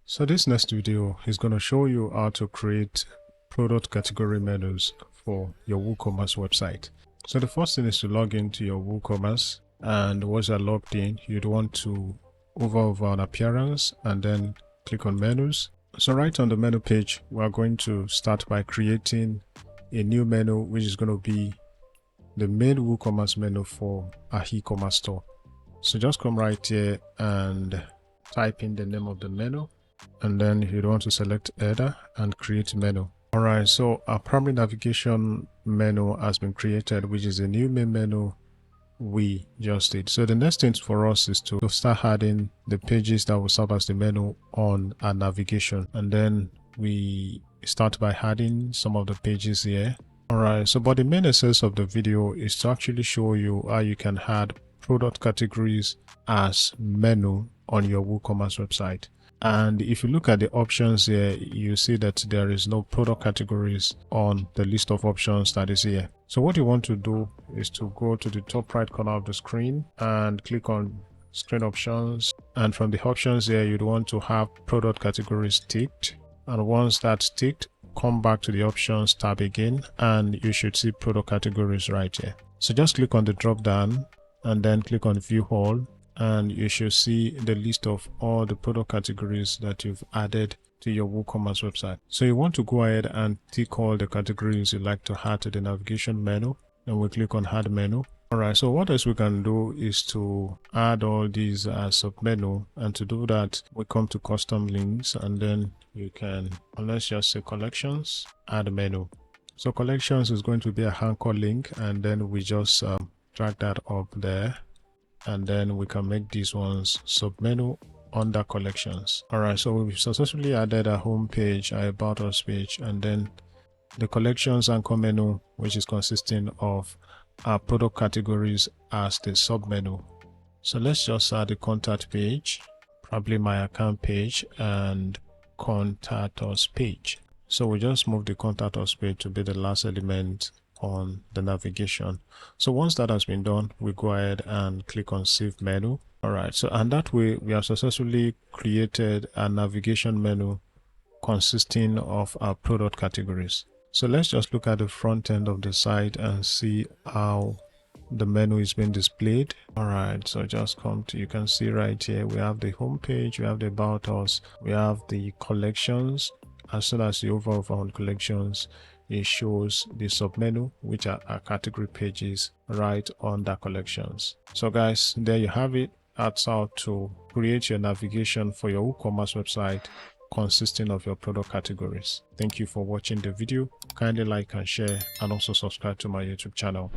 So this next video is going to show you how to create product category menus for your WooCommerce website. So the first thing is to log into your WooCommerce, and once you're logged in, you'd want to hover over on appearance and then click on menus. So right on the menu page, we're going to start by creating a new menu, which is going to be the main WooCommerce menu for our e-commerce store. So just come right here and type in the name of the menu, and then you'd want to select header and create menu. Alright, so our primary navigation menu has been created, which is a new main menu we just did. So the next thing for us is to start adding the pages that will serve as the menu on our navigation, and then we start by adding some of the pages here. Alright, so but the main essence of the video is to actually show you how you can add product categories as menu on your WooCommerce website. And if you look at the options here, you see that there is no product categories on the list of options that is here. So what you want to do is to go to the top right corner of the screen and click on screen options, and from the options here you'd want to have product categories ticked, and once that's ticked, come back to the options tab again and you should see product categories right here. So just click on the drop down and then click on view all, and you should see the list of all the product categories that you've added to your WooCommerce website. So you want to go ahead and tick all the categories you'd like to add to the navigation menu, and we click on add menu. Alright, so what else we can do is to add all these as sub menu, and to do that we come to custom links, and then you can, let's just say collections, add menu. So collections is going to be a anchor link, and then we just drag that up there, and then we can make these ones submenu under collections. Alright, so we've successfully added a home page, our about us page, and then the collections anchor menu, which is consisting of our product categories as the submenu. So let's just add the contact page, probably my account page, and contact us page. So we just move the contact us page to be the last element on the navigation. So once that has been done, we go ahead and click on save menu. Alright, so and that way we have successfully created a navigation menu consisting of our product categories. So let's just look at the front end of the site and see how the menu is being displayed. Alright, so just come to, you can see right here we have the home page, we have the about us, we have the collections. As soon as you hover over on collections, it shows the submenu, which are our category pages right under collections. So guys, there you have it. That's how to create your navigation for your WooCommerce website consisting of your product categories. Thank you for watching the video. Kindly like and share, and also subscribe to my YouTube channel.